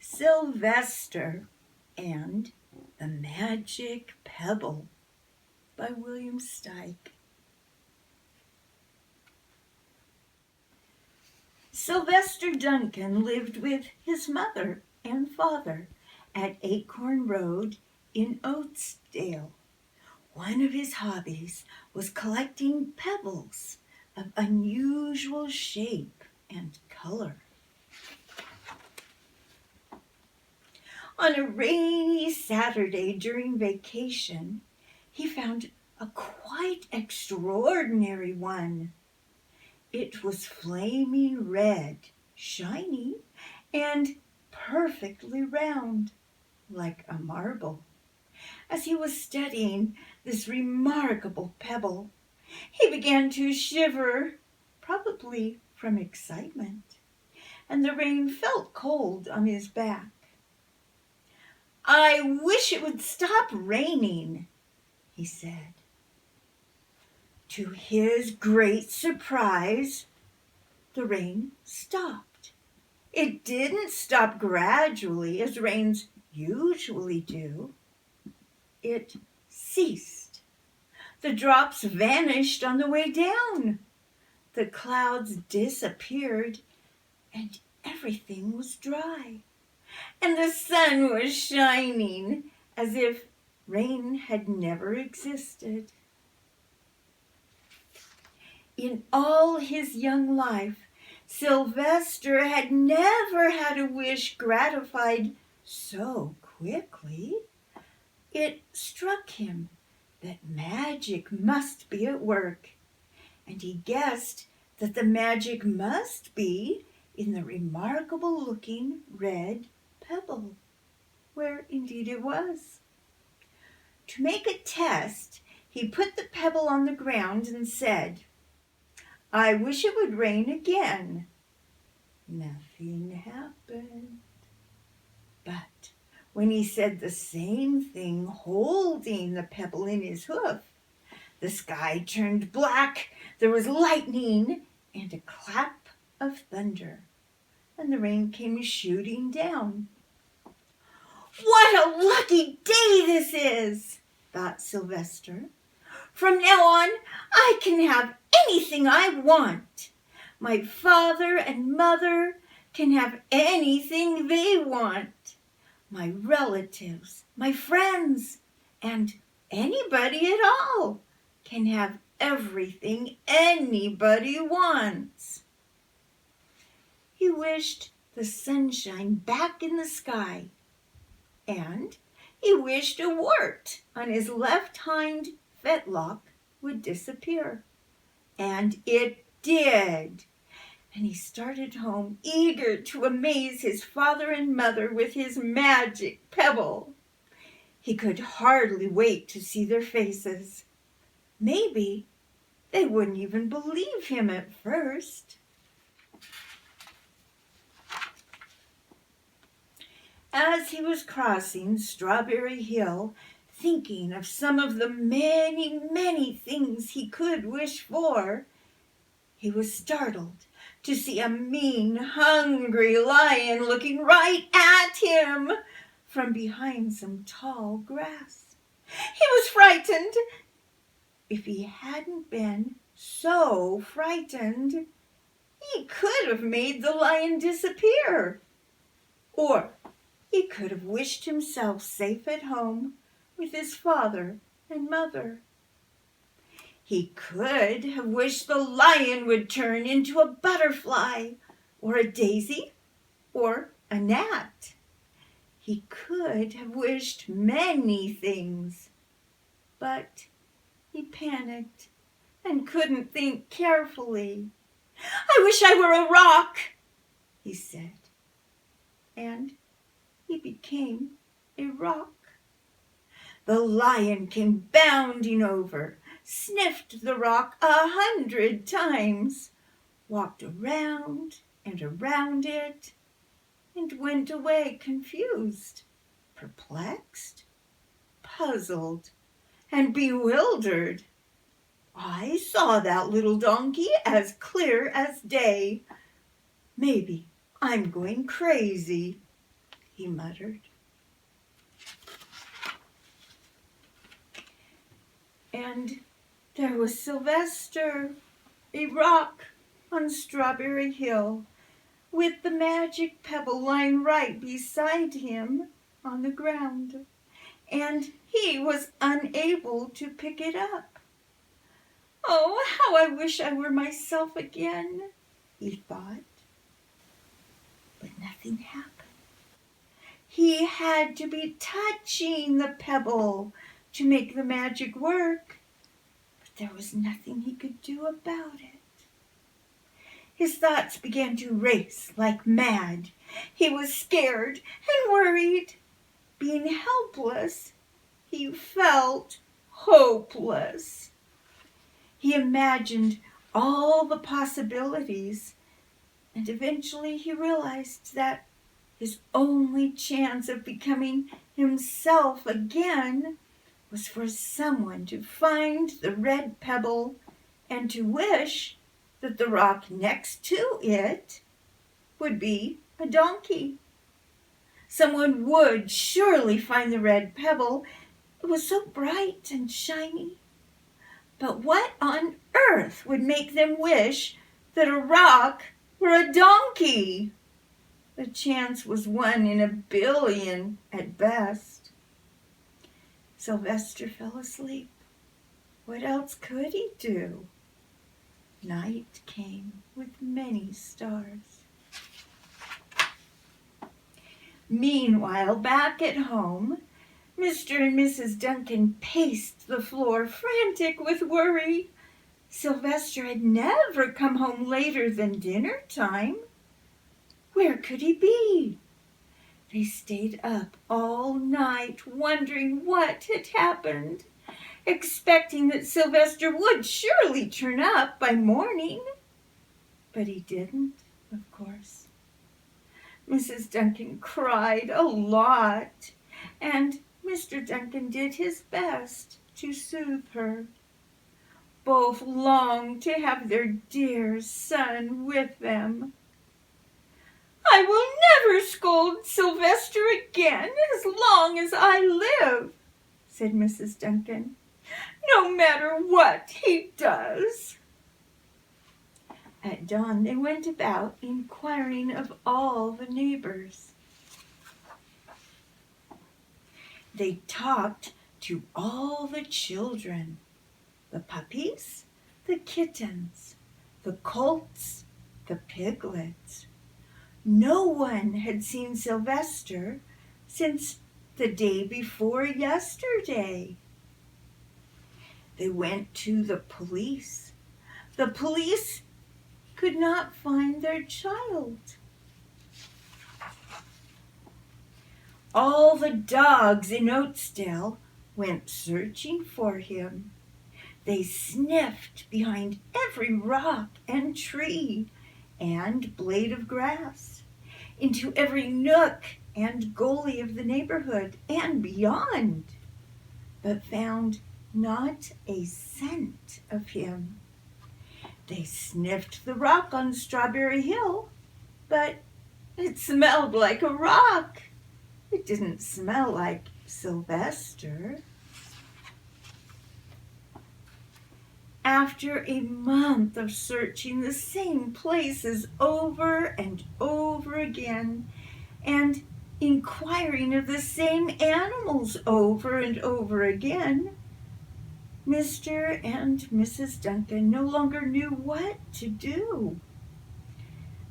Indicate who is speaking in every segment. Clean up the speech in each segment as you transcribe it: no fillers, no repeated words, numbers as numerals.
Speaker 1: Sylvester and the Magic Pebble by William Steig. Sylvester Duncan lived with his mother and father at Acorn Road in Oatesdale. One of his hobbies was collecting pebbles of unusual shape and color. On a rainy Saturday during vacation, he found a quite extraordinary one. It was flaming red, shiny, and perfectly round, like a marble. As he was studying this remarkable pebble, he began to shiver, probably from excitement, and the rain felt cold on his back. "I wish it would stop raining," he said. To his great surprise, the rain stopped. It didn't stop gradually as rains usually do. It ceased. The drops vanished on the way down. The clouds disappeared and everything was dry. And the sun was shining as if rain had never existed. In all his young life, Sylvester had never had a wish gratified so quickly. It struck him that magic must be at work, and he guessed that the magic must be in the remarkable-looking red pebble, where indeed it was. To make a test, he put the pebble on the ground and said, "I wish it would rain again." Nothing happened. But when he said the same thing holding the pebble in his hoof, the sky turned black, there was lightning and a clap of thunder, and the rain came shooting down. "What a lucky day this is," thought Sylvester. "From now on, I can have anything I want. My father and mother can have anything they want. My relatives, my friends, and anybody at all can have everything anybody wants." He wished the sunshine back in the sky, and he wished a wart on his left hind fetlock would disappear. And it did. And he started home, eager to amaze his father and mother with his magic pebble. He could hardly wait to see their faces. Maybe they wouldn't even believe him at first. As he was crossing Strawberry Hill, thinking of some of the many, many things he could wish for, he was startled to see a mean, hungry lion looking right at him from behind some tall grass. He was frightened. If he hadn't been so frightened, he could have made the lion disappear. Or he could have wished himself safe at home with his father and mother. He could have wished the lion would turn into a butterfly or a daisy or a gnat. He could have wished many things, but he panicked and couldn't think carefully. "I wish I were a rock," he said, and he became a rock. The lion came bounding over, sniffed the rock 100 times, walked around and around it, and went away confused, perplexed, puzzled, and bewildered. I saw that little donkey as clear as day. Maybe I'm going crazy. he muttered. And there was Sylvester, a rock on Strawberry Hill, with the magic pebble lying right beside him on the ground, and he was unable to pick it up. Oh, how I wish I were myself again, he thought. But nothing happened. He had to be touching the pebble to make the magic work, but there was nothing he could do about it. His thoughts began to race like mad. He was scared and worried. Being helpless, he felt hopeless. He imagined all the possibilities, and eventually he realized that his only chance of becoming himself again was for someone to find the red pebble and to wish that the rock next to it would be a donkey. Someone would surely find the red pebble. It was so bright and shiny. But what on earth would make them wish that a rock were a donkey? The chance was 1 in a billion at best. Sylvester fell asleep. What else could he do? Night came with many stars. Meanwhile, back at home, Mr. and Mrs. Duncan paced the floor, frantic with worry. Sylvester had never come home later than dinner time. Where could he be? They stayed up all night, wondering what had happened, expecting that Sylvester would surely turn up by morning. But he didn't, of course. Mrs. Duncan cried a lot, and Mr. Duncan did his best to soothe her. Both longed to have their dear son with them. "I will never scold Sylvester again as long as I live," said Mrs. Duncan, "no matter what he does." At dawn they went about inquiring of all the neighbors. They talked to all the children, the puppies, the kittens, the colts, the piglets. No one had seen Sylvester since the day before yesterday. They went to the police. The police could not find their child. All the dogs in Oatsdale went searching for him. They sniffed behind every rock and tree and blade of grass, into every nook and gully of the neighborhood and beyond, but found not a scent of him. They sniffed the rock on Strawberry Hill, but it smelled like a rock. It didn't smell like Sylvester. After a month of searching the same places over and over again, and inquiring of the same animals over and over again, Mr. and Mrs. Duncan no longer knew what to do.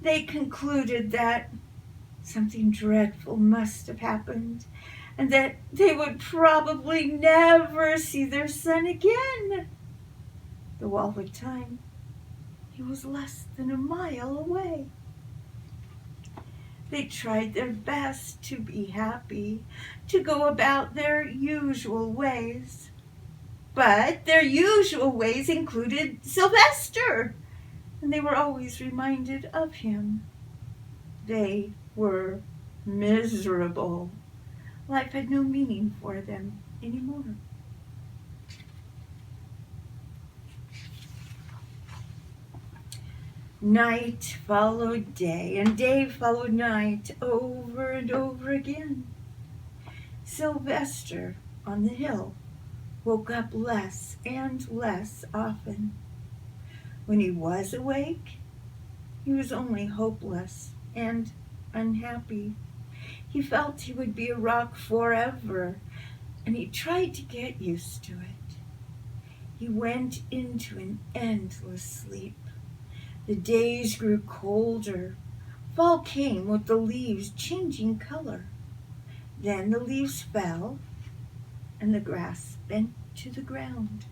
Speaker 1: They concluded that something dreadful must have happened, and that they would probably never see their son again, though all the time he was less than a mile away. They tried their best to be happy, to go about their usual ways. But their usual ways included Sylvester, and they were always reminded of him. They were miserable. Life had no meaning for them anymore. Night followed day, and day followed night, over and over again. Sylvester on the hill woke up less and less often. When he was awake, he was only hopeless and unhappy. He felt he would be a rock forever, and he tried to get used to it. He went into an endless sleep. The days grew colder. Fall came with the leaves changing color. Then the leaves fell, and the grass bent to the ground.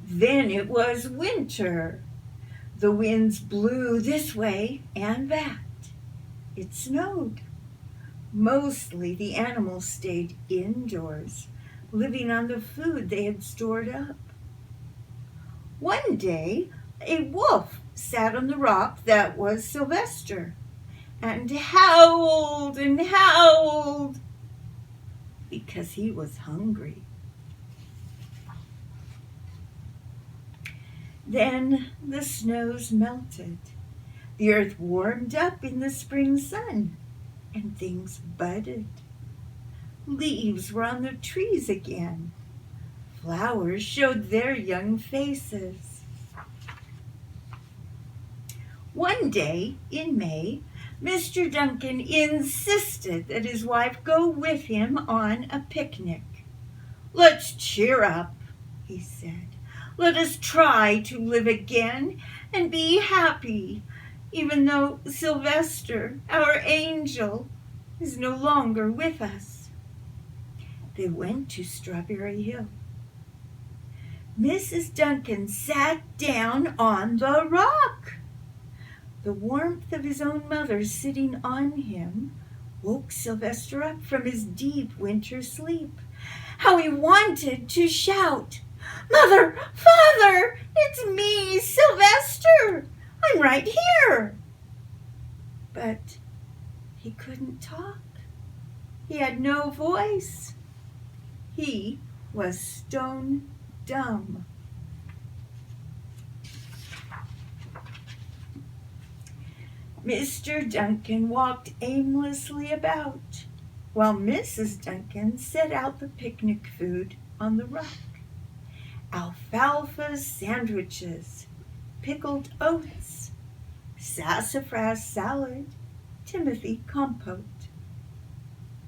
Speaker 1: Then it was winter. The winds blew this way and that. It snowed. Mostly the animals stayed indoors, living on the food they had stored up. One day, a wolf sat on the rock that was Sylvester and howled and howled because he was hungry. Then the snows melted. The earth warmed up in the spring sun, and things budded. Leaves were on the trees again. Flowers showed their young faces. One day in May, Mr. Duncan insisted that his wife go with him on a picnic. "Let's cheer up," he said. "Let us try to live again and be happy, even though Sylvester, our angel, is no longer with us." They went to Strawberry Hill. Mrs. Duncan sat down on the rock. The warmth of his own mother sitting on him woke Sylvester up from his deep winter sleep. How he wanted to shout, "Mother, Father, it's me, Sylvester! I'm right here!" But he couldn't talk. He had no voice. He was stone dumb. Mr. Duncan walked aimlessly about, while Mrs. Duncan set out the picnic food on the rock. Alfalfa sandwiches, pickled oats, sassafras salad, Timothy compote.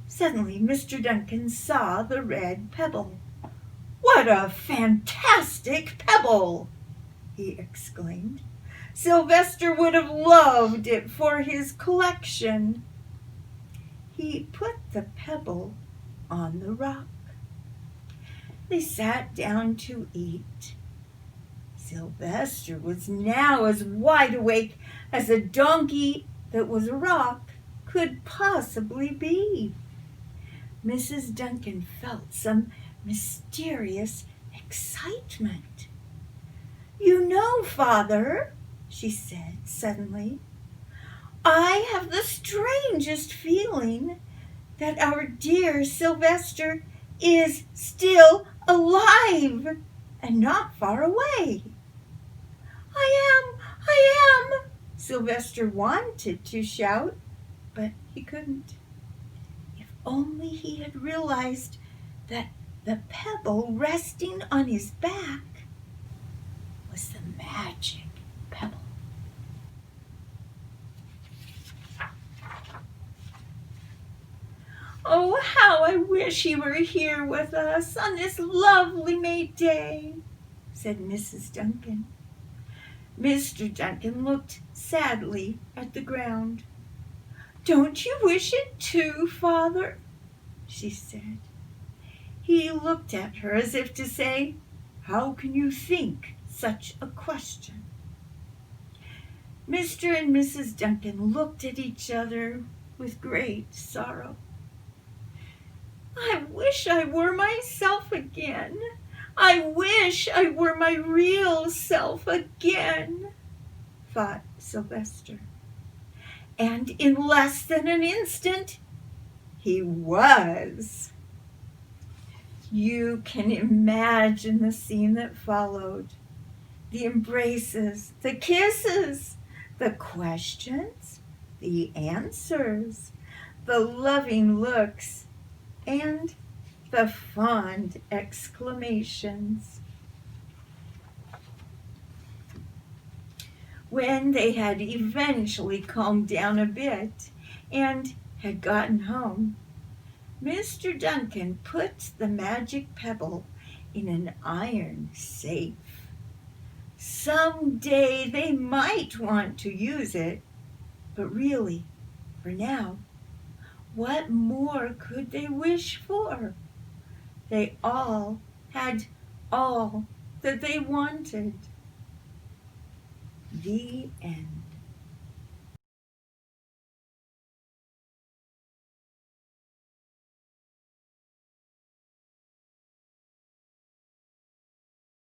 Speaker 1: Suddenly Mr. Duncan saw the red pebble. "What a fantastic pebble!" he exclaimed. "Sylvester would have loved it for his collection." He put the pebble on the rock. They sat down to eat. Sylvester was now as wide awake as a donkey that was a rock could possibly be. Mrs. Duncan felt some mysterious excitement. "You know, Father," she said suddenly, "I have the strangest feeling that our dear Sylvester is still alive and not far away." I am, Sylvester wanted to shout, but he couldn't. If only he had realized that the pebble resting on his back was the Magic Pebble. "Oh, how I wish he were here with us on this lovely May day," said Mrs. Duncan. Mr. Duncan looked sadly at the ground. "Don't you wish it too, Father?" she said. He looked at her as if to say, "How can you think such a question?" Mr. and Mrs. Duncan looked at each other with great sorrow. "I wish I were myself again. I wish I were my real self again," thought Sylvester. And in less than an instant, he was. You can imagine the scene that followed. The embraces, the kisses, the questions, the answers, the loving looks, and the fond exclamations. When they had eventually calmed down a bit and had gotten home, Mr. Duncan put the magic pebble in an iron safe. Some day they might want to use it, but really, for now, what more could they wish for? They all had all that they wanted. The end.